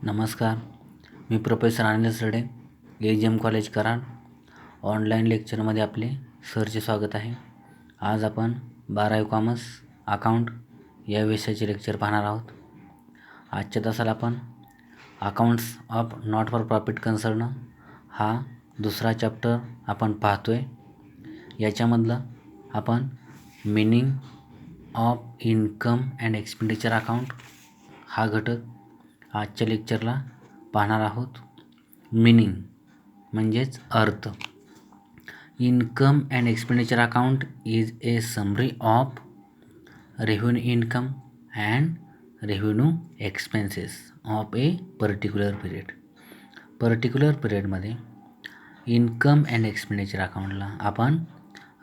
नमस्कार. मी प्रोफेसर अनिल सरडे, AGM college Karad. Online लेक्चरमध्ये आपले सरचे स्वागत आहे. आज आपण 12वी कॉमर्स अकाउंट या विषयाचे लेक्चर पाहणार आहोत. आजच्या तासाला आपण accounts of not for profit concern हा दुसरा चॅप्टर आपण पाहतोय. याच्यामधलं आपण meaning of income and expenditure account हा घटक आजच्या लेक्चरला पाहणार आहोत. मीनिंग म्हणजेच अर्थ. Income and expenditure account is a summary of revenue income and revenue expenses of a particular period. Particular पिरियडमध्ये इन्कम अँड एक्सपेंडिचर अकाउंटला आपण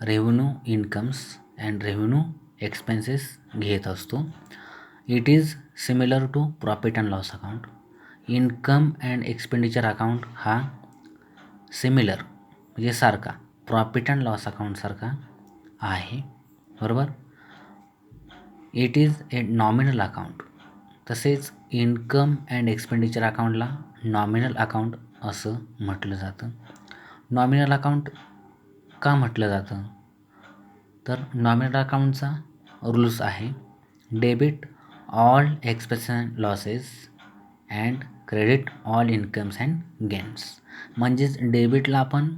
revenue incomes and revenue expenses घेत असतो. It is similar to profit and loss account. Income and expenditure account हा similar म्हणजे सारखा profit and loss अकाउंटसारखा आहे, बरोबर. It is a nominal account. तसेच इन्कम अँड एक्सपेंडिचर अकाउंटला नॉमिनल अकाउंट असं म्हटलं जातं. नॉमिनल अकाउंट का म्हटलं जातं तर नॉमिनल अकाउंटचा रूल्स आहे debit all expenses and losses and credit all incomes and gains. म्हणजेच डेबिटला आपण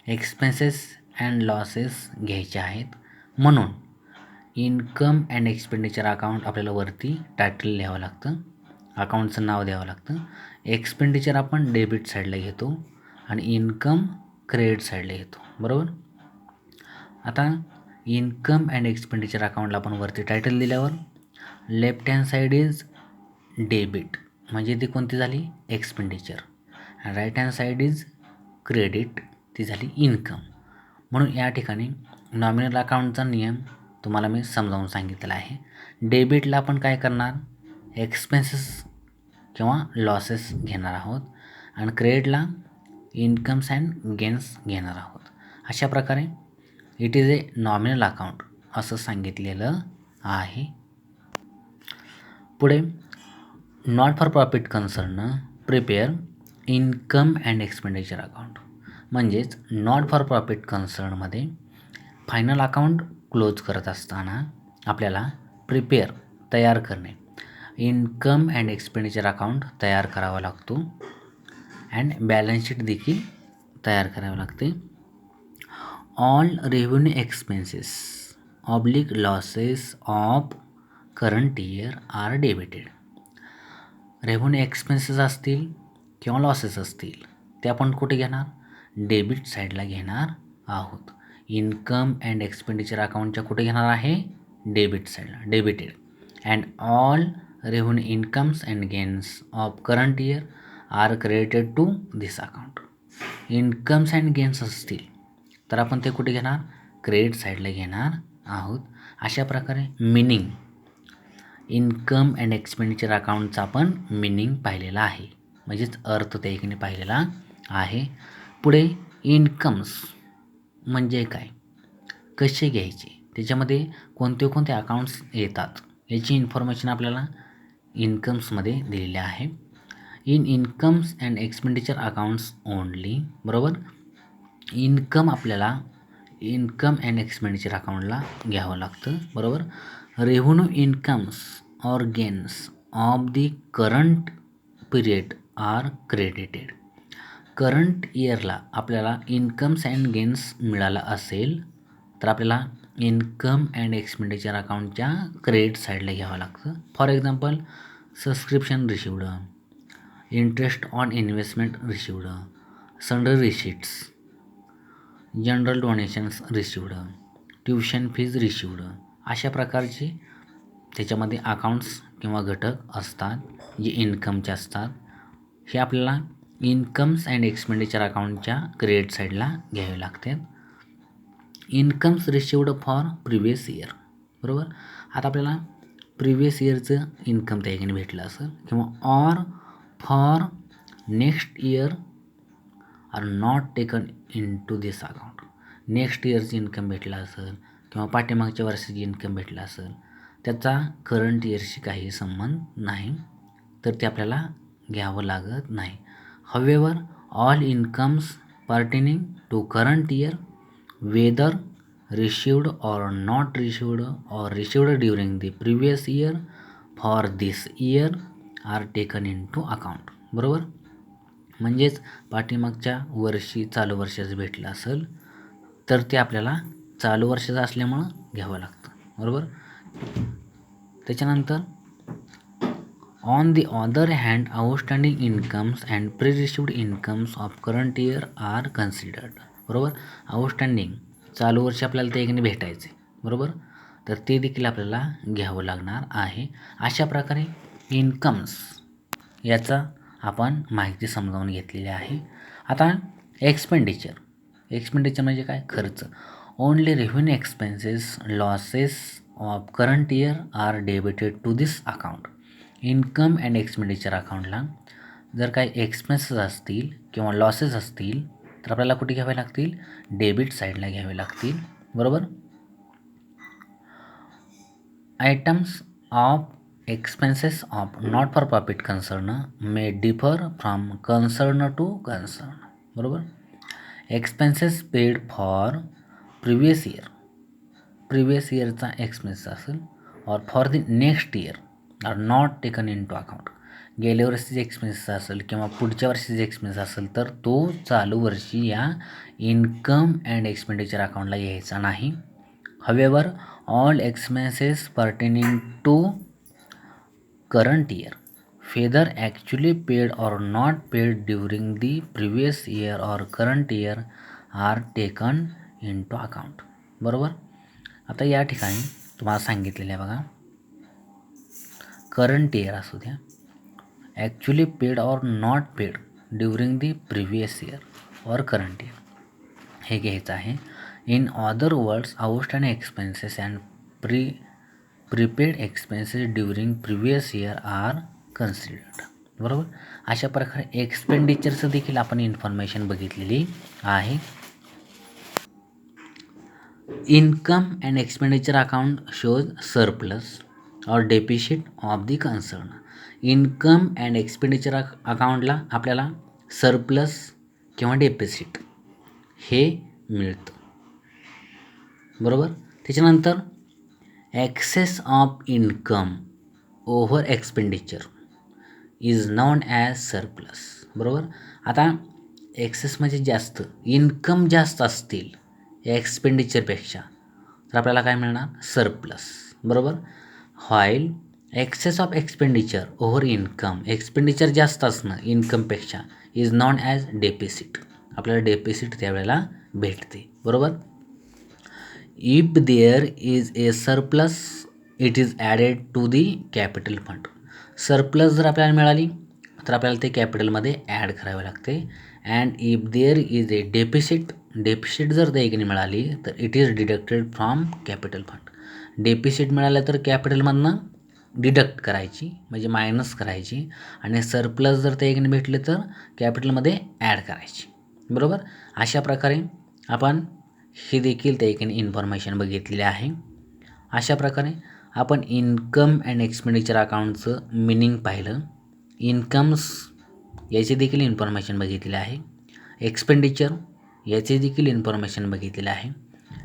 एक्सपेन्सेस अँड लॉसेस घ्यायचे आहेत, म्हणून इन्कम अँड एक्सपेंडिचर अकाउंट आपल्याला वरती टायटल लिहावं लागतं, अकाउंटचं नाव द्यावं लागतं. एक्सपेंडिचर आपण डेबिट साईडला घेतो आणि इन्कम क्रेडिट साईडला घेतो, बरोबर. आता इन्कम अँड एक्सपेंडिचर अकाउंटला आपण वरती टायटल दिल्यावर left hand side is debit म्हणजे ती कोणती झाली एक्सपेंडिचर, आणि right hand side is credit ती झाली इन्कम. म्हणून या ठिकाणी नॉमिनल अकाउंटचा नियम तुम्हाला मी समजावून सांगितलेला आहे. डेबिटला आपण काय करणार एक्सपेन्सेस किंवा लॉसेस घेणार आहोत आणि क्रेडिटला इन्कम्स अँड गेन्स घेणार आहोत. अशा प्रकारे it is a nominal account असं सांगितलेलं आहे. पुढे not for profit concern prepare income and expenditure account. म्हणजेच नॉट फॉर प्रॉफिट कन्सर्नमध्ये फायनल अकाउंट क्लोज करत असताना आपल्याला प्रिपेअर तयार करणे इन्कम अँड एक्सपेंडिचर अकाउंट तयार करावा लागतो अँड बॅलन्स शीट देखील तयार करावी लागते. All revenue expenses oblique losses of current year are debited. Revenue expenses असतील किंवा लॉसेस असतील ते आपण कुठे घेणार डेबिट साईडला घेणार आहोत. इन्कम अँड एक्सपेंडिचर अकाउंटच्या कुठे घेणार आहे डेबिट साईडला debited. And all revenue incomes and gains of current year are credited to this account. Incomes and gains असतील तर आपण ते कुठे घेणार क्रेडिट साईडला घेणार आहोत. अशा प्रकारे मिनिंग इन्कम अँड एक्सपेंडिचर अकाउंटचा आपण मिनिंग पाहिलेला आहे, म्हणजेच अर्थ त्या ठिकाणी पाहिलेला आहे. पुढे इन्कम्स म्हणजे काय, कसे घ्यायचे, त्याच्यामध्ये कोणते कोणते अकाउंट्स येतात याची इन्फॉर्मेशन आपल्याला इन्कम्समध्ये दिलेली आहे. In incomes and expenditure accounts only, बरोबर. इन्कम आपल्याला इन्कम अँड एक्सपेंडिचर अकाउंटला घ्यावं लागतं, बरोबर. Revenue incomes or gains of the current period are credited. Current इयरला आपल्याला इन्कम्स अँड गेन्स मिळाला असेल तर आपल्याला इन्कम अँड एक्सपेंडिचर अकाउंटच्या क्रेडिट साईडला घ्यावं लागतं. For example subscription received, interest on investment received, sundry receipts, general donations received, tuition fees received, अशा प्रकारचे त्याच्यामध्ये अकाउंट्स किंवा घटक असतात जे इन्कमचे असतात. हे आपल्याला इन्कम्स अँड एक्सपेंडिचर अकाउंटच्या क्रेडिट साईडला घ्यावे लागतात. Incomes received for previous year, बरोबर. आता आपल्याला प्रिव्हियस इयरचं इन्कम त्या ठिकाणी भेटलं असेल किंवा or for next year are not taken into this account. Next इयरचं इन्कम भेटलं असेल किंवा पाठीमागच्या वर्षाची इन्कम भेटलं असेल त्याचा करंट इयरशी काही संबंध नाही, तर ते आपल्याला घ्यावं लागत नाही. हवेवर all incomes pertaining to current year whether received or not received or received during the previous year for this year are taken into account. बरोबर, म्हणजेच पाठीमागच्या वर्षी चालू वर्षाचं भेटलं असेल तर ते आपल्याला चालू वर्षाचं असल्यामुळं घ्यावं लागतं. बरोबर. त्याच्यानंतर on the other hand outstanding incomes and pre received incomes of current year are considered. बरोबर, आउटस्टँडिंग चालू वर्षी आपल्याला ते एकने भेटायचे. बरोबर, तर ते देखील आपल्याला घ्यावं लागणार आहे. अशा प्रकारे इन्कम्स याचा आपण माहिती समजावून घेतलेली आहे. आता एक्सपेंडिचर म्हणजे काय? खर्च. Only revenue expenses losses of current year are debited to this account. Income and expenditure अकाउंटला जर काही एक्सपेन्सेस असतील किंवा लॉसेस असतील तर आपल्याला कुठे घ्यावे लागतील? डेबिट साईडला घ्यावे लागतील. बरोबर. Items of expenses of not for profit concern may differ from concern to concern. बरोबर. एक्सपेन्सेस पेड फॉर प्रिव्हियस इयरचा एक्सपेन्स असेल or for the next year are not taken into account. गेल्या वर्षीचे expenses असेल किंवा पुढच्या वर्षीचे expense असेल तर तो चालू वर्षी या इन्कम अँड एक्सपेंडिचर अकाउंटला यायचा नाही. हवेवर all expenses pertaining to current year whether actually paid or not paid during the previous year or current year are taken into account. बरोबर. आता या ठिकाणी तुम्हाला सांगितलेलं आहे बघा, करंट इयर असू द्या, actually paid or not paid during the previous year or current year हे घ्यायचं आहे. In other words outstanding expenses and prepaid expenses during previous year are considered. बरोबर. अशा प्रकारे एक्सपेंडिचरचं देखील आपण इन्फॉर्मेशन बघितलेली आहे. Income and expenditure account shows surplus or deficit of the concern. Income and expenditure अकाउंटला आपल्याला सरप्लस किंवा डेफिसिट हे मिळतं. बरोबर. त्याच्यानंतर excess of income over expenditure is known as surplus. बरोबर. आता एक्सेस म्हणजे जास्त, इन्कम जास्त असतील एक्सपेंडिचरपेक्षा तर आपल्याला काय मिळणार? सरप्लस. बरोबर. While excess of expenditure over income, expenditure जास्त असणं इन्कमपेक्षा इज नॉन ॲज डेफिसिट. आपल्याला डेफिसिट त्यावेळेला भेटते. बरोबर. If there is a surplus it is added to the capital fund. Surplus जर आपल्याला मिळाली तर आपल्याला ते कॅपिटलमध्ये ॲड करावे लागते. And if there is a deficit जर त्या एकीने मिळाली तर it is deducted from capital fund. Deficit मिळालं तर कॅपिटलमधनं डिडक्ट करायची म्हणजे मायनस करायची, आणि सरप्लस जर त्या एकीने भेटले तर कॅपिटलमध्ये ॲड करायची. बरोबर. अशा प्रकारे आपण हे देखील त्या एकीने इन्फॉर्मेशन बघितलेली आहे. अशा प्रकारे आपण इन्कम अँड एक्सपेंडिचर अकाउंटचं मिनिंग पाहिलं. इन्कम्स याची देखील इन्फॉर्मेशन बघितलेली आहे. एक्सपेंडिचर याची देखील इन्फॉर्मेशन बघितलेली आहे.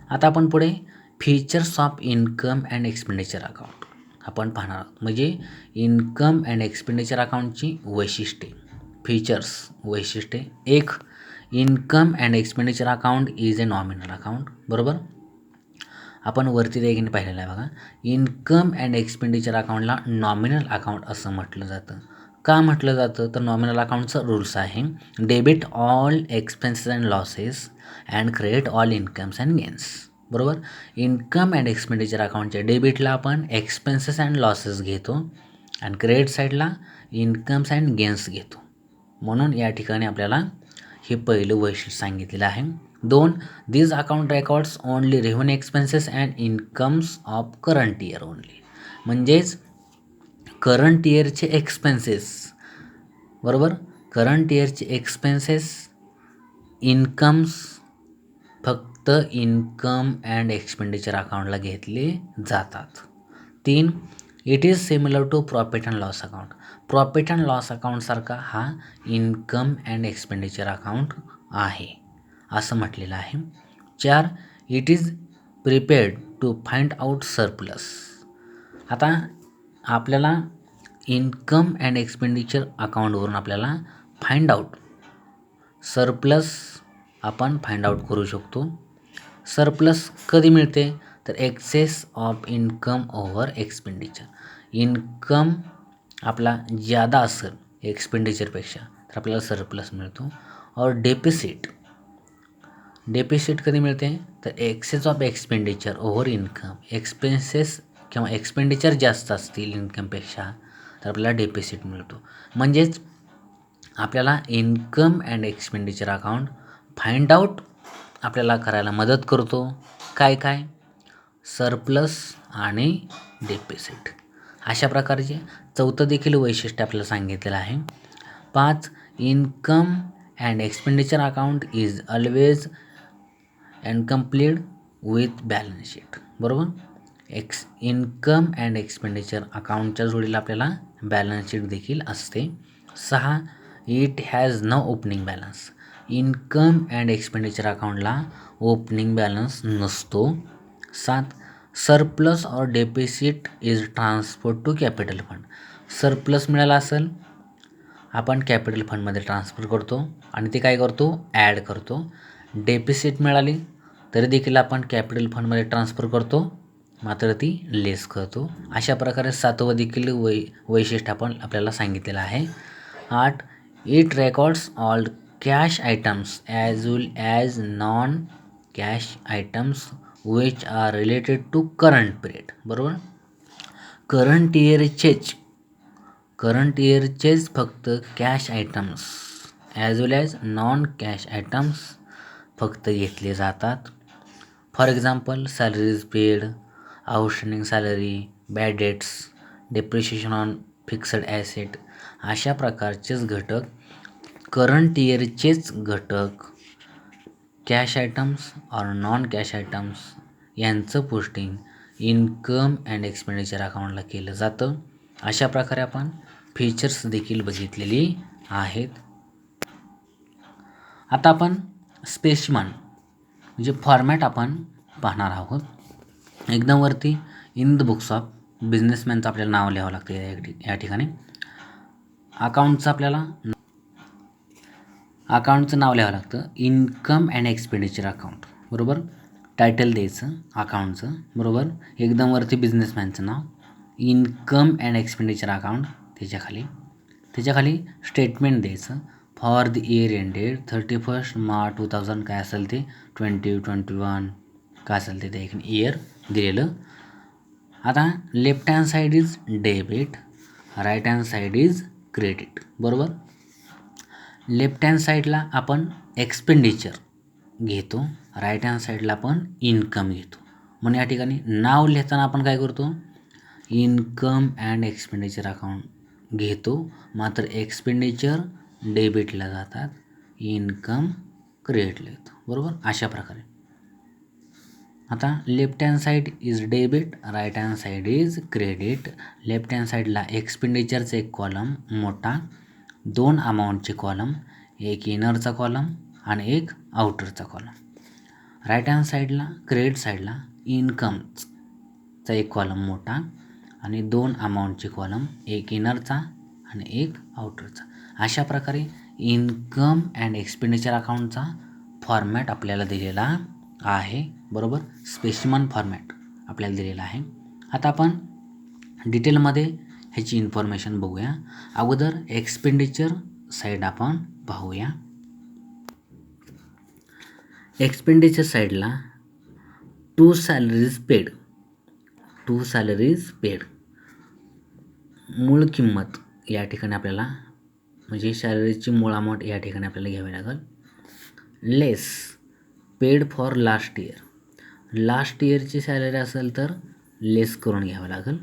आता आपण पुढे features of income and expenditure account आपण पाहणार आहोत. म्हणजे इन्कम अँड एक्सपेंडिचर अकाउंटची वैशिष्ट्ये. फीचर्स वैशिष्ट्ये. एक, income and expenditure account is a nominal account. बरोबर. आपण वरती देखील पाहिलेलं आहे बघा, इन्कम अँड एक्सपेंडिचर अकाउंटला नॉमिनल अकाउंट असं म्हटलं जातं. का म्हटलं जातं तर नॉमिनल अकाउंटचं रूल्स आहे, debit all expenses and losses and credit all incomes and gains. बरोबर. इन्कम अँड एक्सपेंडिचर अकाउंटच्या डेबिटला आपण एक्सपेन्सेस अँड लॉसेस घेतो आणि क्रेडिट साईडला इन्कम्स अँड गेन्स घेतो. म्हणून या ठिकाणी आपल्याला हे पहिलं वैशिष्ट्य सांगितलेलं आहे. 2, this account records only revenue expenses and incomes of current year only. म्हणजेच करंट इयरचे एक्सपेन्सेस. बरोबर. करंट इयरचे एक्सपेन्सेस, इन्कम्स फक्त इन्कम अँड एक्सपेंडिचर अकाउंटला घेतले जातात. 3, it is similar to profit and loss account. Profit and loss अकाउंटसारखा हा इन्कम अँड एक्सपेंडिचर अकाउंट आहे असं म्हटलेलं आहे. 4. It is prepared to find out surplus. आता आपल्याला इन्कम अँड एक्सपेंडिचर अकाउंटवरून आपल्याला फाइंड आउट सरप्लस आपण फाइंड आउट करू शकतो. सरप्लस कधी मिळते तर excess of income over expenditure. Income आपला ज्यादा असेल एक्सपेंडिचरपेक्षा तर आपल्याला सरप्लस मिळतो. और डेपिसिट कधी मिळते तर excess of expenditure over income. Expenses किंवा एक्सपेंडिचर जास्त असतील इन्कमपेक्षा तर आपल्याला डेपिसिट मिळतो. म्हणजेच आपल्याला income and expenditure account find out आपल्याला करायला मदत करतो. काय काय सरप्लस आणि डेपिसिट अशा प्रकारचे. चौथं देखील वैशिष्ट्य आपल्याला सांगितलेलं आहे. 5. Income and expenditure account is always incomplete with balance sheet. बरोबर. इन्कम अँड एक्सपेंडिचर अकाउंटच्या जोडीला आपल्याला बॅलन्स शीट देखील असते. 6. It has no opening balance. Income and expenditure अकाउंटला ओपनिंग बॅलन्स नसतो. 7. Surplus or deficit is transfer to capital fund. Surplus मिळाला असेल आपण कॅपिटल फंडमध्ये ट्रान्सफर करतो आणि ते काय करतो ॲड करतो. डेपिसिट मिळाली तरी देखील आपण कॅपिटल फंडमध्ये ट्रान्सफर करतो मात्र ती लेस करतो. अशा प्रकारे 7वं देखील वैशिष्ट्य आपण आपल्याला सांगितलेलं आहे. 8. It records all cash items as well as non cash items which are related to current period. बरोबर. करंट इयरचेच फक्त cash items as well as non cash items फक्त घेतले जातात. For example salaries paid, outstanding salary, bad debts, depreciation on fixed asset अशा प्रकारचेच घटक current इयरचेच घटक cash items or non cash items यांचं पोस्टिंग इन्कम अँड एक्सपेंडिचर अकाउंटला केलं जातं. अशा प्रकारे आपण फीचर्स देखील बघितलेली आहेत. आता आपण स्पेसिमन म्हणजे फॉर्मॅट आपण पाहणार आहोत. एकदम वरती इन द बुक्स ऑफ बिझनेसमॅनचं आपल्याला नाव लिहावं लागतं या ठिकाणी. अकाउंटचं नाव लिहावं लागतं इन्कम अँड एक्सपेंडिचर अकाउंट. बरोबर. टायटल द्यायचं अकाउंटचं. बरोबर. एकदम वरती बिझनेसमॅनचं नाव, इन्कम अँड एक्सपेंडिचर अकाउंट त्याच्याखाली स्टेटमेंट द्यायचं for the year ended 31 March 2000 काय असेल ते 2021 काय असेल ते त्या इयर दिलेलं. आता left hand side is debit, right hand side is credit. बरोबर. लेफ्ट हँड साईडला आपण एक्सपेंडिचर घेतो, राईट हँड साईडला आपण इन्कम घेतो. म्हणून या ठिकाणी नाव लिहिताना आपण काय करतो इन्कम अँड एक्सपेंडिचर अकाउंट घेतो मात्र एक्सपेंडिचर डेबिटला जातात, इन्कम क्रेडिटला येतो. बरोबर. अशा प्रकारे. आता left hand side is debit, right hand side is credit. Left hand साईडला एक्सपेंडिचरचा एक कॉलम मोठा, 2 अमाऊंटचे कॉलम, एक इनरचा कॉलम आणि एक आउटरचा कॉलम. राईट हँड साईडला क्रेडिट साईडला इन्कमचा एक कॉलम मोठा आणि 2 अमाऊंटचे कॉलम, एक इनरचा आणि एक आउटरचा. अशा प्रकारे इन्कम अँड एक्सपेंडिचर अकाउंटचा फॉर्मॅट आपल्याला दिलेला आहे. बरोबर. स्पेसिमन फॉर्मॅट आपल्याला दिलेला आहे. आता आपण डिटेलमध्ये ह्याची इन्फॉर्मेशन बघूया. अगोदर एक्सपेंडिचर साईड आपण पाहूया. एक्सपेंडिचर साईडला टू सॅलरीज पेड मूळ किंमत या ठिकाणी आपल्याला म्हणजे सॅलरीची मूळ अमाऊंट या ठिकाणी आपल्याला घ्यावी लागेल. लेस पेड फॉर लास्ट इयरची सॅलरी असेल तर लेस करून घ्यावं लागेल.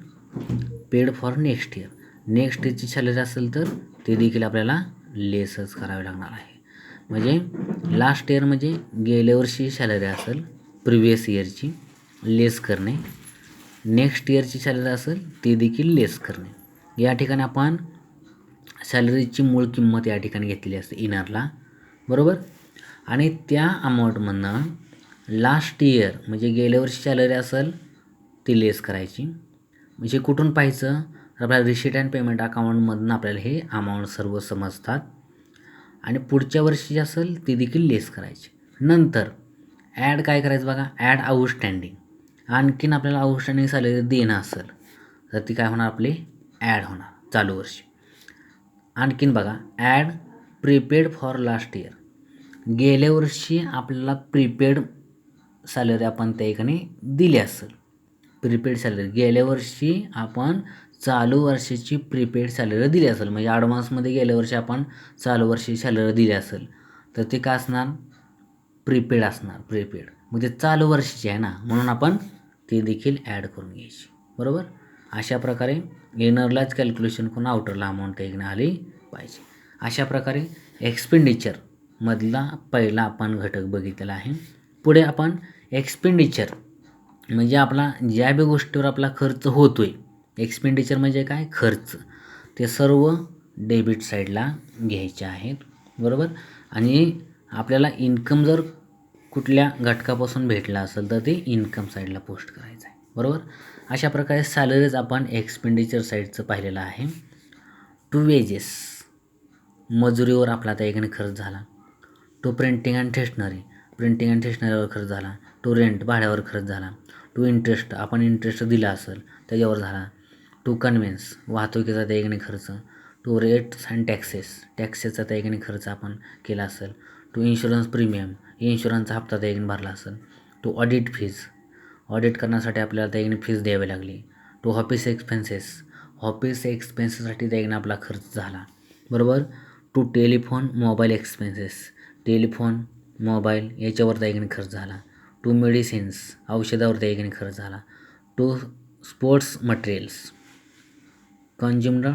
पेड फॉर नेक्स्ट इयरची सॅलरी असेल तर ते देखील आपल्याला लेसच करावी लागणार आहे. म्हणजे लास्ट इयर म्हणजे गेल्या वर्षी सॅलरी असेल प्रिव्हियस इयरची लेस करणे, नेक्स्ट इयरची सॅलरी असेल ती देखील लेस करणे. या ठिकाणी आपण सॅलरीची मूळ किंमत या ठिकाणी घेतलेली असते इनरला, बरोबर. आणि त्या अमाऊंटमधनं लास्ट इयर म्हणजे गेल्या वर्षी सॅलरी असेल ती लेस करायची. म्हणजे कुठून पाहायचं तर आपल्याला रिसीट अँड पेमेंट अकाउंटमधून आपल्याला हे अमाऊंट सर्व समजतात. आणि पुढच्या वर्षी असेल ती देखील लेस करायची. नंतर ॲड काय करायचं बघा, ॲड आउटस्टँडिंग. आणखीन आपल्याला आउटस्टँडिंग सॅलरी देणं असेल तर ती काय होणार आपली ॲड होणार चालू वर्षी. आणखीन बघा, add prepaid for last year. गेल्या वर्षी आपल्याला प्रीपेड सॅलरी आपण त्या ठिकाणी दिली असेल. प्रीपेड सॅलरी गेल्या वर्षी आपण चालू वर्षाची प्रीपेड सॅलरी दिली असेल, म्हणजे ॲडव्हान्समध्ये गेल्या वर्षी आपण चालू वर्षी सॅलरी दिली असेल तर ते काय असणार, प्रीपेड असणार. प्रीपेड म्हणजे चालू वर्षाची आहे ना, म्हणून आपण ते देखील ॲड करून घ्यायची, बरोबर. अशा प्रकारे इनरलाच कॅल्क्युलेशन करून आउटरला अमाऊंट त्या ठिकाणी आली पाहिजे. अशा प्रकारे एक्सपेंडिचरमधला पहिला आपण घटक बघितलेला आहे. पुढे आपण एक्सपेंडिचर म्हणजे आपला ज्या बी गोष्टीवर आपला खर्च होतो आहे, एक्सपेंडिचर म्हणजे काय, खर्च, ते सर्व डेबिट साईडला घ्यायचे आहेत, बरोबर. आणि आपल्याला इन्कम जर कुठल्या घटकापासून भेटला असेल तर ते इन्कम साईडला पोस्ट करायचं आहे, बरोबर. अशा प्रकारे सॅलरीज आपण एक्सपेंडिचर साईडचं पाहिलेलं आहे. टू वेजेस मजुरीवर आपला त्या ठिकाणी खर्च झाला. टू प्रिंटिंग अँड स्टेशनरीवर खर्च झाला. टू रेंट भाड्यावर खर्च झाला. टू इंटरेस्ट आपण इंटरेस्ट दिला असेल त्याच्यावर झाला. टू कन्व्हेन्स वाहतुकीचा त्या ठिकाणी खर्च. टू रेट्स अँड टॅक्सेसचा त्या ठिकाणी खर्च आपण केला असेल. टू इन्शुरन्स प्रीमियम इन्शुरन्सचा हप्ता त्या ठिकाणी भरला असेल. टू ऑडिट ऑडिट करण्यासाठी आपल्याला त्या ठिकाणी फीज द्यावी लागली. टू ऑफिस एक्सपेन्सेससाठी त्या ठिकाणी आपला खर्च झाला, बरोबर. टू मोबाईल टेलिफोन मोबाईल याच्यावर त्या ठिकाणी खर्च झाला. टू मेडिसिन्स औषधावर त्या ठिकाणी खर्च झाला. To sports materials consumed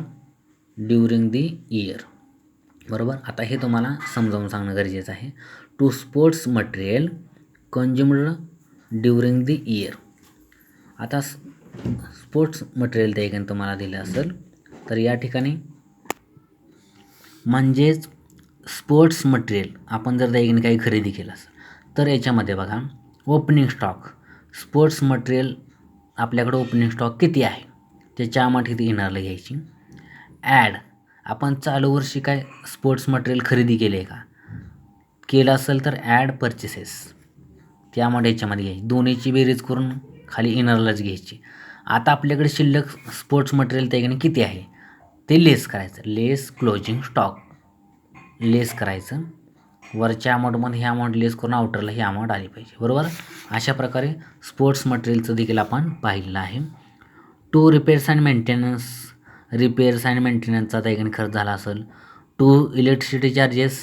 during the year, बरोबर. आता हे तुम्हाला समजावून सांगणं गरजेचं आहे. To sports material consumed during the year. आता स्पोर्ट्स मटेरियल त्या ठिकाणी तुम्हाला दिलं असेल तर या ठिकाणी म्हणजेच स्पोर्ट्स मटेरियल आपण जर त्या ठिकाणी काही खरेदी केलं असेल तर याच्यामध्ये बघा, ओपनिंग स्टॉक स्पोर्ट्स मटेरियल आपल्याकडं ओपनिंग स्टॉक किती आहे त्याच्या अमाऊंट किती इनरला घ्यायची. ॲड आपण चालू वर्षी काय स्पोर्ट्स मटेरियल खरेदी केले का, केलं असेल तर ॲड परचेसेस ती अमाऊंट याच्यामध्ये घ्यायची. दोन्हीची बेरीज करून खाली इनरलाच घ्यायची. आता आपल्याकडे शिल्लक स्पोर्ट्स मटेरियल त्या ठिकाणी किती आहे ते लेस करायचं. लेस क्लोजिंग स्टॉक लेस करायचं. वरच्या अमाऊंटमध्ये ही अमाऊंट लेस करून आउटरला ही अमाऊंट आली पाहिजे, बरोबर. अशा प्रकारे स्पोर्ट्स मटेरियलचं देखील आपण पाहिलेलं आहे. टू रिपेअर्स अँड मेंटेनन्सचा त्या ठिकाणी खर्च झाला असेल. To electricity charges.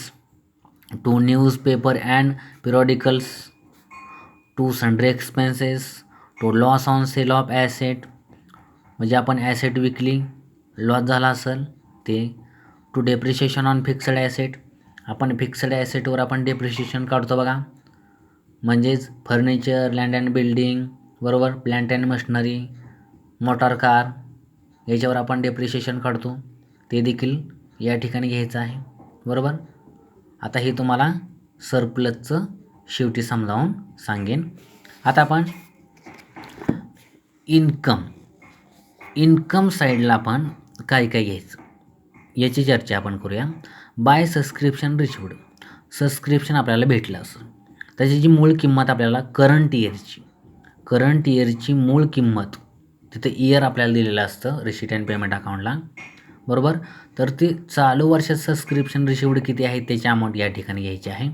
To newspaper and periodicals. To sundry expenses. To loss on sale of asset म्हणजे आपण ॲसेट विकली लॉस झाला असेल ते. To depreciation on fixed asset आपण फिक्स्ड ॲसेटवर आपण डेप्रिशिएशन काढतो बघा, म्हणजेच फर्निचर लँड अँड बिल्डिंग, बरोबर. Plant and machinery motor car याच्यावर आपण डेप्रिशिएशन काढतो, ते देखील या ठिकाणी घ्यायचं आहे, बरोबर. आता हे तुम्हाला सरप्लसचं शेवटी समजावून सांगेन. आता आपण इन्कम साईडला आपण काय काय घ्यायचं याची चर्चा आपण करूया. बाय सबस्क्रिप्शन रिसिव्हड सबस्क्रिप्शन आपल्याला भेटलं असेल त्याची जी मूळ किंमत आपल्याला करंट इयरची मूळ किंमत तिथे इयर आपल्याला दिलेलं असतं रिसीट अँड पेमेंट अकाउंटला, बरोबर. तर ते चालू वर्षात सबस्क्रिप्शन रिसिव्हड किती आहे त्याची अमाऊंट या ठिकाणी घ्यायची आहे.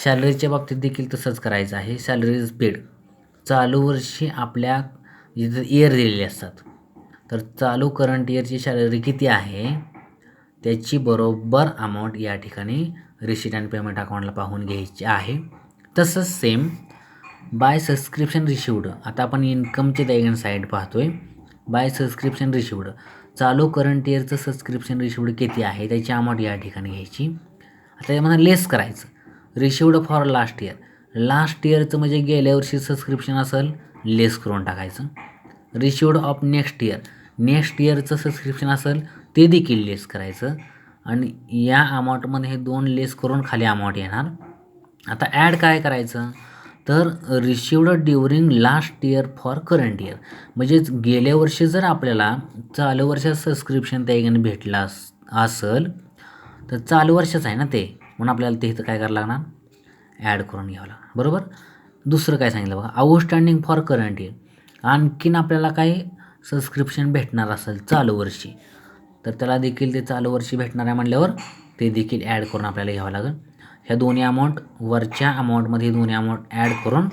सॅलरीच्या बाबतीत देखील तसंच करायचं आहे. सॅलरीज पेड चालू वर्षी आपल्या जिथं इयर दिलेले असतात तर चालू करंट इयरची सॅलरी किती आहे त्याची बरोबर अमाऊंट या ठिकाणी रिसीट अँड पेमेंट अकाउंटला पाहून घ्यायची आहे. तसंच सेम बाय सबस्क्रिप्शन रिसिव्हड आता आपण इन्कमचे त्या साईड पाहतोय. बाय सबस्क्रिप्शन रिसिव्हड चालू करंट इयरचं सबस्क्रिप्शन रिसिव्हड किती आहे त्याची अमाऊंट या ठिकाणी घ्यायची. आता यामध्ये लेस करायचं. रिसिव्हड फॉर लास्ट इयरचं म्हणजे गेल्या वर्षी सबस्क्रिप्शन असेल लेस करून टाकायचं. रिसिव्हड ऑफ नेक्स्ट इयरचं सबस्क्रिप्शन असेल ते देखील लेस करायचं आणि या अमाऊंटमध्ये हे 2 लेस करून खाली अमाऊंट येणार. आता ॲड काय करायचं तर received during last year for current year, म्हणजेच गेल्या वर्षी जर आपल्याला चालू वर्षात सबस्क्रिप्शन त्या ठिकाणी भेटला असेल तर चालू वर्षच आहे ना ते, म्हणून आपल्याला ते इथं काय करावं लागणार, ॲड करून घ्यावं लागणार. बरोबर. दुसरं काय सांगितलं बघा, आउटस्टँडिंग फॉर करंट इयर, आणखीन आपल्याला काय सबस्क्रिप्शन भेटणार असेल चालू वर्षी तर त्याला देखील ते चालू वर्षी भेटणार आहे म्हटल्यावर ते देखील ॲड करून आपल्याला घ्यावं लागेल. ह्या दोन्ही अमाऊंट वरच्या अमाऊंटमध्ये दोन्ही अमाऊंट ॲड करून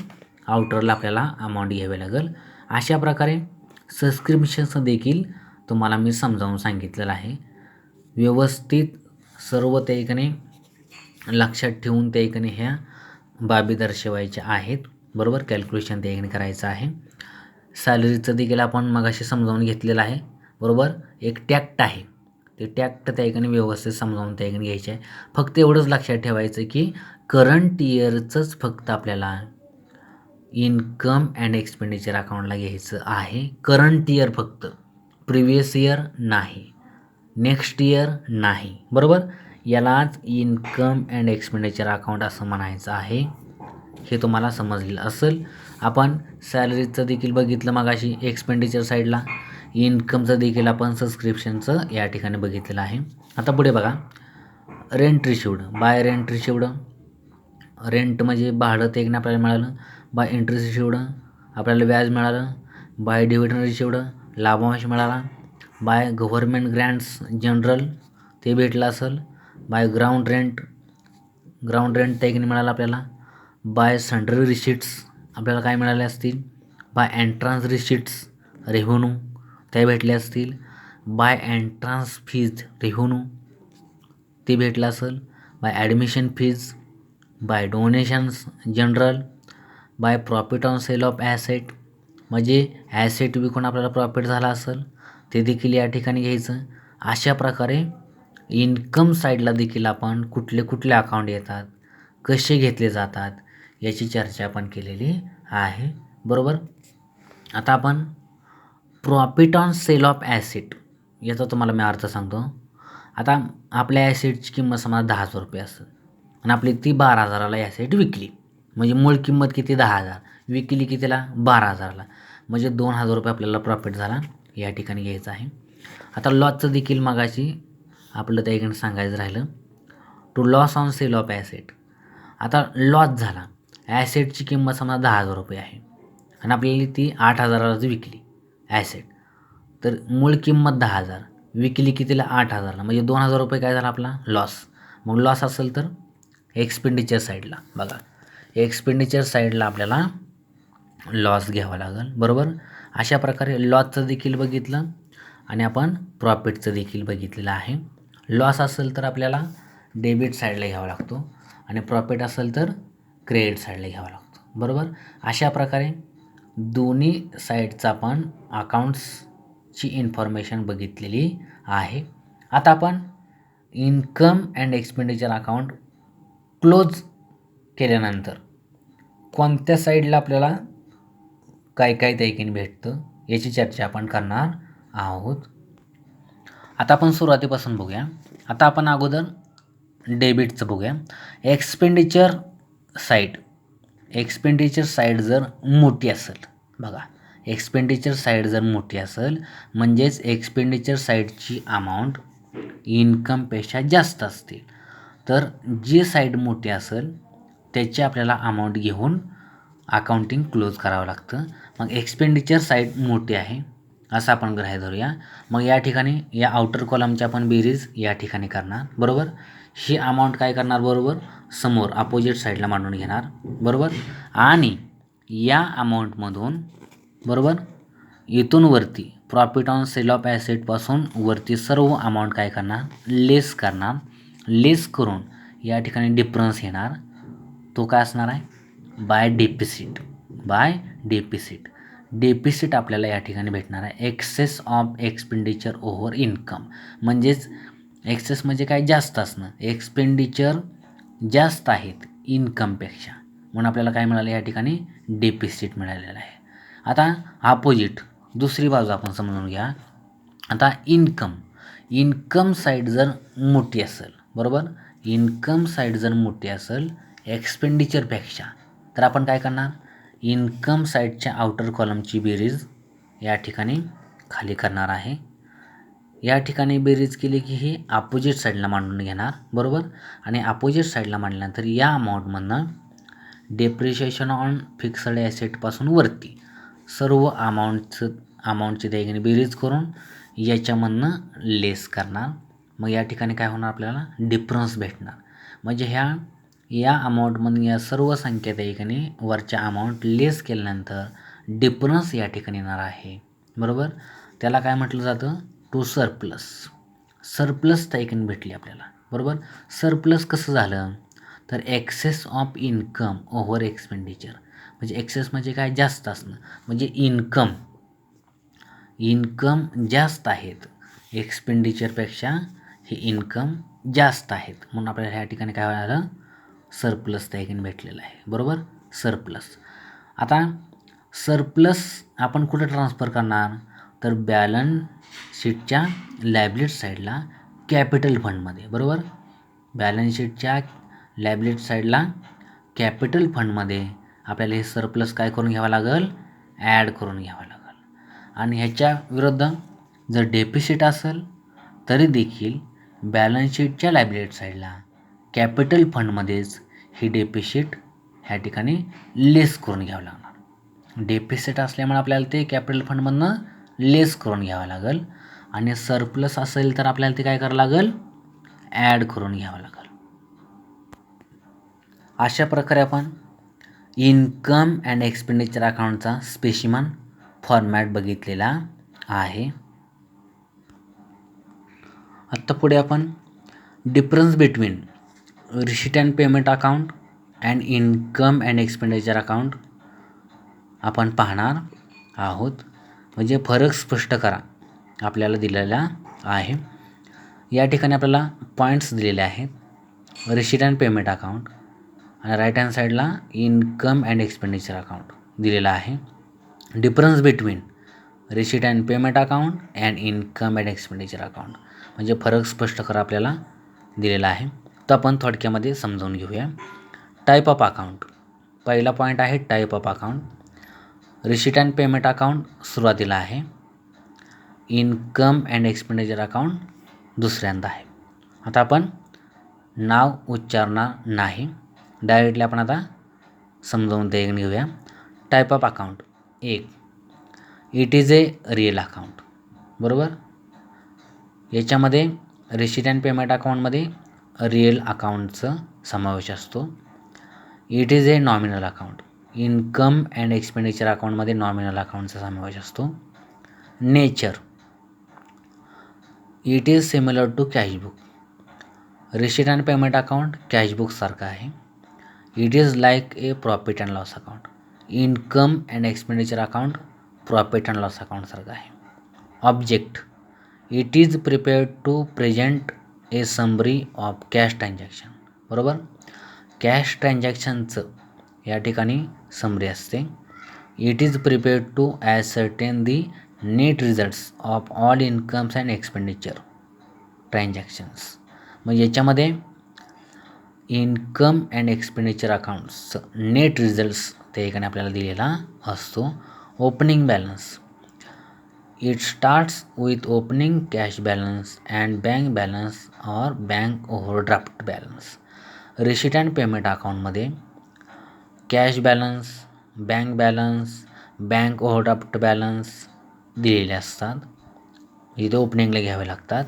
आउटरला आपल्याला अमाऊंट घ्यावी लागेल. अशा प्रकारे सबस्क्रिप्शनचं देखील तुम्हाला मी समजावून सांगितलेलं आहे. व्यवस्थित सर्व त्या ठिकाणी लक्षात ठेवून त्या ठिकाणी ह्या बाबी दर्शवायच्या आहेत. बरोबर. कॅल्क्युलेशन त्या ठिकाणी करायचं आहे. सॅलरीचं देखील आपण मगाशी समजावून घेतलेलं आहे. बरोबर. एक टॅक्ट आहे, ते टॅक्ट त्या ठिकाणी व्यवस्थित समजावून त्या ठिकाणी घ्यायचे आहे. फक्त एवढंच लक्षात ठेवायचं की करंट इयरचंच फक्त आपल्याला इन्कम अँड एक्सपेंडिचर अकाउंटला घ्यायचं आहे. करंट इयर फक्त, प्रिव्हियस इयर नाही, नेक्स्ट इयर नाही. बरोबर. यालाच इन्कम अँड एक्सपेंडिचर अकाउंट असं म्हणायचं आहे. हे तुम्हाला समजलेलं असेल. आपण सॅलरीचं देखील बघितलं मगाशी एक्सपेंडिचर साईडला, इन्कमचं देखील आपण सबस्क्रिप्शनचं या ठिकाणी बघितलेलं आहे. आता पुढे बघा, rent received bye rent received, rent म्हणजे भाडं ते आपल्याला मिळालं. बाय इंटरेस्ट रिसिव्ड आपल्याला व्याज मिळालं. बाय डिव्हिडंड रिसिव्ड लाभांश मिळाला. बाय गव्हर्नमेंट ग्रँट्स जनरल ते भेटलं असेल. बाय ग्राउंड रेंट त्या ठिकाणी मिळालं आपल्याला. बाय सन्ड्री रिसिट्स आपल्याला काय मिळाले असतील. बाय एंट्रन्स रिसिट्स रेव्हेन्यू ते भेटले असतील. बाय एंट्रन्स फीज रेव्हेन्यू ते भेटलं असेल. By admission fees, by donations general, by profit on sale of asset म्हणजे ॲसेट विकून आपल्याला प्रॉफिट झाला असेल ते देखील या ठिकाणी घ्यायचं. अशा प्रकारे इन्कम साईडला देखील आपण कुठले कुठले अकाउंट येतात, कसे घेतले जातात याची चर्चा आपण केलेली आहे. बरोबर. आता आपण profit on sale of asset याचा तुम्हाला मी अर्थ सांगतो. आता आपल्या ॲसेटची किंमत समजा 10,000 रुपये असेल आणि आपली ती 12,000ला ॲसेट विकली, म्हणजे मूळ किंमत किती 10,000, विकली कितीला 12,000ला, म्हणजे 2,000 रुपये आपल्याला प्रॉफिट झाला या ठिकाणी घ्यायचं आहे. आता लॉसचं देखील मगाशी आपलं त्या ठिकाणी सांगायचं राहिलं, to loss on sale of asset. आता लॉस झाला, ॲसेटची किंमत समजा 10,000 रुपये आहे आणि आपल्याला ती 8,000लाच विकली ॲसेट, तर मूळ किंमत 10,000, विकली कितीला 8,000ला, म्हणजे 2,000 रुपये काय झाला आपला लॉस. मग लॉस असेल तर एक्सपेंडिचर साईडला बघा, एक्सपेंडिचर साईडला आपल्याला लॉस घ्यावा लागेल. बरोबर. अशा प्रकारे लॉसचं देखील बघितलं आणि आपण प्रॉफिटचं देखील बघितलेलं आहे. लॉस असेल तर आपल्याला डेबिट साईडला घ्यावा लागतो आणि प्रॉफिट असेल तर क्रेडिट साईडला घ्यावा लागतो. बरोबर. अशा प्रकारे दोन्ही साईडचं आपण अकाउंट्सची इन्फॉर्मेशन बघितलेली आहे. आता आपण income and expenditure account close केल्यानंतर कोणत्या साईडला आपल्याला काय काय त्या ठिकाणी भेटतं याची चर्चा आपण करणार आहोत. आता आपण सुरुवातीपासून बघूया. आता आपण अगोदर डेबिटचं बघूया. एक्सपेंडिचर साईड जर मोठी असेल बघा, एक्सपेंडिचर साईड जर मोठी असेल म्हणजेच एक्सपेंडिचर साईडची अमाऊंट इन्कमपेक्षा जास्त असतील तर जी साईड मोठी असेल त्याची आपल्याला अमाऊंट घेऊन अकाउंटिंग क्लोज करावं लागतं. मग एक्सपेंडिचर साईड मोठी आहे असं आपण गृहीत धरूया. मग या ठिकाणी या आउटर कॉलमची आपण बेरीज या ठिकाणी करणार. बरोबर. ही अमाऊंट काय करणार, बरोबर समोर अपोजिट साईडला मांडून घेणार. बरोबर. आणि या अमाऊंटमधून बरोबर इथून वरती प्रॉफिट ऑन सेल ऑफ ॲसेटपासून वरती सर्व अमाऊंट काय करणार, लेस करणार. लेस करून या ठिकाणी डिफरन्स येणार, तो काय असणार आहे, बाय डेपिसिट आपल्याला या ठिकाणी भेटणार आहे. Excess of expenditure over income, म्हणजेच एक्सेस म्हणजे काय, जास्त असणं, एक्सपेंडिचर जास्त आहेत इन्कमपेक्षा, म्हणून आपल्याला काय मिळालं या ठिकाणी डेपिसिट मिळालेलं आहे. आता अपोजिट दुसरी बाजू आपण समजून घ्या. आता इन्कम साईड जर मोठी असेल, बरोबर, इन्कम साईड जर मोठी असेल एक्सपेंडिचरपेक्षा, तर आपण काय करणार, इन्कम साईडच्या आउटर कॉलमची बेरीज या ठिकाणी खाली करणार आहे. या ठिकाणी बेरीज केली की ही अपोजिट साईडला मांडून घेणार, बरोबर. आणि अपोजिट साईडला मांडल्यानंतर या अमाऊंटमधनं डेप्रिशिएशन ऑन फिक्स्ड ॲसेटपासून वरती सर्व अमाऊंटची त्या ठिकाणी बेरीज करून याच्यामधनं लेस करणार. मग या ठिकाणी काय होणार, आपल्याला डिफरन्स भेटणार. म्हणजे या अमाऊंटमधून या सर्व संख्या त्या ठिकाणी वरच्या अमाऊंट लेस केल्यानंतर डिफरन्स या ठिकाणी येणार आहे, बरोबर. त्याला काय म्हटलं जातं, टू सरप्लस. सरप्लस त्या ठिकाणी भेटली आपल्याला, बरोबर. सरप्लस कसं झालं, तर excess of income over expenditure. म्हणजे एक्सेस म्हणजे काय, जास्त असणं. म्हणजे इन्कम जास्त आहेत एक्सपेंडिचरपेक्षा, हे इन्कम जास्त आहेत, म्हणून आपल्याला ह्या ठिकाणी काय झालं, सरप्लस त्या ठिकाणी भेटलेलं आहे, बरोबर. सरप्लस. आता सरप्लस आपण कुठं ट्रान्सफर करणार, तर बॅलन्स शीटच्या लायबिलिटी साईडला कॅपिटल फंडमध्ये, बरोबर. बॅलन्स शीटच्या लायबिलिटी साईडला कॅपिटल फंडमध्ये आपल्याला हे सरप्लस काय करून घ्यावं लागेल, ॲड करून घ्यावं लागेल. आणि ह्याच्या विरुद्ध जर डेफिसिट असेल तरी देखील बॅलन्स शीटच्या लायबिलिटी साईडला कॅपिटल फंडमध्येच ही डेफिसिट ह्या ठिकाणी लेस करून घ्यावं लागणार. डेफिसिट असल्यामुळे आपल्याला ते कॅपिटल फंडमधनं लेस करून घ्यावं लागेल. आणि सरप्लस असेल तर आपल्याला ते काय करावं लागेल, ॲड करून घ्यावं लागेल. अशा प्रकारे आपण इन्कम अँड एक्सपेंडिचर अकाउंटचा स्पेसिमन फॉर्मॅट बघितलेला आहे. आत्ता पुढे आपण difference between receipt and payment account and income and expenditure account आपण पाहणार आहोत. म्हणजे फरक स्पष्ट करा आपल्याला दिलेला आहे. या ठिकाणी आपल्याला पॉईंट्स दिलेले आहेत. रिसीट अँड पेमेंट अकाउंट आणि राईट हँड साईडला इन्कम अँड एक्सपेंडिचर अकाउंट दिलेला आहे. Difference between receipt and payment account and income and expenditure account म्हणजे फरक स्पष्ट करा आपल्याला दिलेला आहे. तर आपण थोडक्यामध्ये समजावून घेऊया. टाईप ऑफ अकाउंट, पहिला पॉईंट आहे type of account. Receipt and payment account सुरुवातीला आहे, इन्कम अँड एक्सपेंडिचर अकाउंट दुसऱ्यांदा आहे. आता आपण नाव उच्चारणार नाही, डायरेक्टली आपण आता समजावून ते घेऊया. टाईप ऑफ अकाउंट, एक, it is a real account, बरोबर. याच्यामध्ये रिसीट अँड पेमेंट अकाउंटमध्ये रिअल अकाउंटचं समावेश असतो. It is a nominal account, income and expenditure अकाउंटमध्ये नॉमिनल अकाउंटचा समावेश असतो. Nature, it is similar to cashbook. Receipt and payment account कॅशबुकसारखं आहे. It is like a profit and loss account. Income and expenditure account profit and loss अकाउंटसारखं आहे. Object, it is prepared to present a summary of cash transaction, बरोबर. Cash ट्रान्झॅक्शनचं या ठिकाणी summary असते. It is prepared to ascertain the net results of all incomes and expenditure transactions. म्हणजे याच्यामध्ये income and expenditure अकाउंट्सचं नेट रिझल्ट्स त्या ठिकाणी आपल्याला दिलेला असतो. Opening balance, it starts with opening cash balance and bank balance or bank overdraft balance. Receipt and payment अकाउंटमध्ये cash balance, bank balance, bank overdraft balance दिलेले असतात, इथे ओपनिंगला घ्यावे लागतात.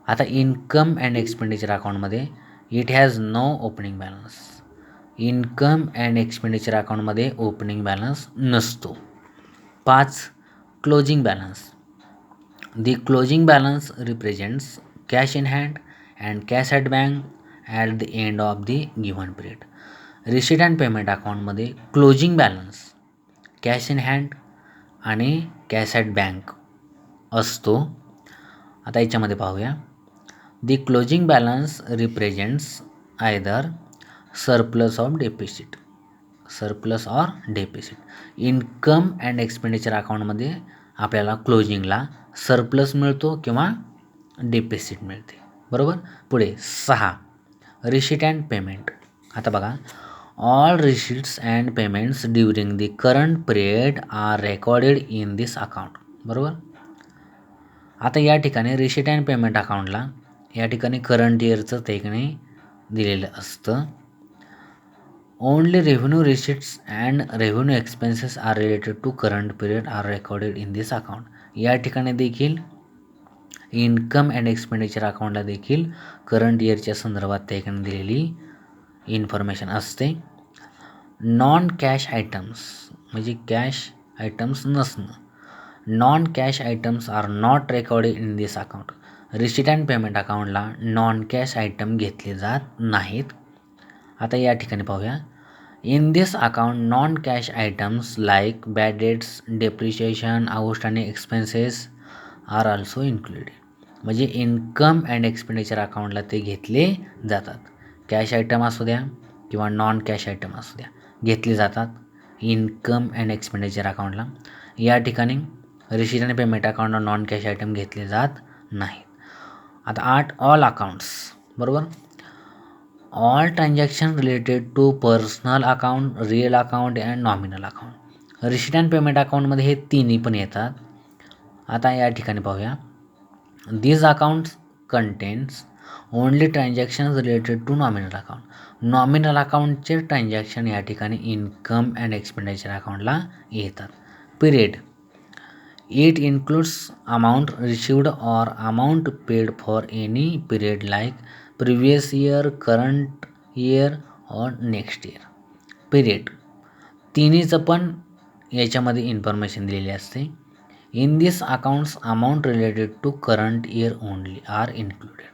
आता इन्कम अँड एक्सपेंडिचर अकाउंटमध्ये it has no opening balance. Income and expenditure अकाउंटमध्ये opening balance नसतो. 5. Closing balance, the closing balance represents cash in hand and cash at bank at the end of the given period. Receipt and payment अकाउंटमध्ये closing balance cash in hand आणि cash at bank असतो. आता याच्यामध्ये पाहूया. The closing balance represents either surplus of deficit, surplus or deficit. Income and expenditure अकाउंटमध्ये आपल्याला क्लोजिंगला surplus मिळतो किंवा डेपिसिट मिळते. बरोबर. पुढे 6 रिसीट अँड पेमेंट. आता बघा, all receipts and payments during the current period are recorded in this account. बरोबर. आता या ठिकाणी रिसीट अँड पेमेंट अकाउंटला या ठिकाणी करंट इयरचं ठिकाणी दिलेलं असतं. Only revenue receipts and revenue expenses are related to current period are recorded in this account. या ठिकाणी देखील इन्कम अँड एक्सपेंडिचर अकाउंटला देखील करंट इयरच्या संदर्भात त्या ठिकाणी दिलेली इन्फॉर्मेशन असते. नॉन कॅश आयटम्स म्हणजे कॅश आयटम्स नसणं. Non cash items are not recorded in this account. Receipt and payment अकाउंटला नॉन कॅश आयटम घेतले जात नाहीत. आता या ठिकाणी पाहूया. In this account non cash items like bad debts, depreciation, outstanding expenses are also included. म्हणजे इन्कम अँड एक्सपेंडिचर अकाउंटला ते घेतले जातात. कॅश आयटम असू द्या किंवा नॉन कॅश आयटम असू द्या, घेतले जातात इन्कम अँड एक्सपेंडिचर अकाउंटला. या ठिकाणी रिसीट अँड पेमेंट अकाउंटला नॉन कॅश आयटम घेतले जात नाहीत. आता 8 ऑल अकाउंट्स. बरोबर. All transaction related to personal account, real account and nominal account. Receipt and payment अकाउंटमध्ये हे तिन्ही पण येतात. आता या ठिकाणी पाहूया. These accounts contains only transactions related to nominal account. Nominal अकाउंटचे ट्रान्झॅक्शन या ठिकाणी इन्कम अँड एक्सपेंडिचर अकाउंटला येतात. Period. It includes amount received or amount paid for any period like previous year, current year or next year. Period तिन्हीचं पण याच्यामध्ये information दिलेली असते. In this accounts amount related to current year only are included.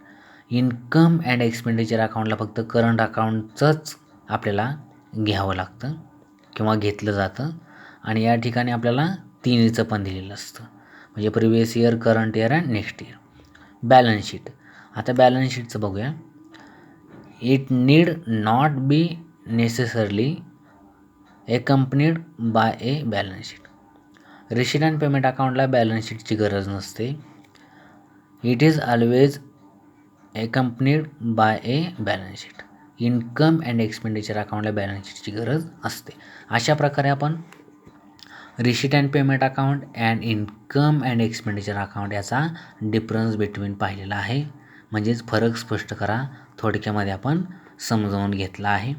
Income and expenditure अकाउंटला फक्त current अकाउंटचंच आपल्याला घ्यावं लागतं किंवा घेतलं जातं. आणि या ठिकाणी आपल्याला तिन्हीचं पण दिलेलं असतं, म्हणजे previous year, current year and next year. Balance sheet. आता बॅलन्स शीटचं बघूया. It need not be necessarily accompanied by a balance sheet. Receipt and payment अकाउंटला बॅलन्स शीटची गरज नसते. It is always accompanied by a balance sheet. Income and expenditure अकाउंटला balance शीटची गरज असते. अशा प्रकारे आपण receipt and payment account and income and expenditure account याचा डिफरन्स बिटवीन पाहिलेला आहे. म्हणजेच फरक स्पष्ट करा थोडक्यामध्ये आपण समजावून घेतला आहे.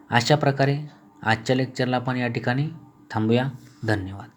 अशा प्रकारे आजच्या लेक्चरला आपण या ठिकाणी थांबूया. धन्यवाद.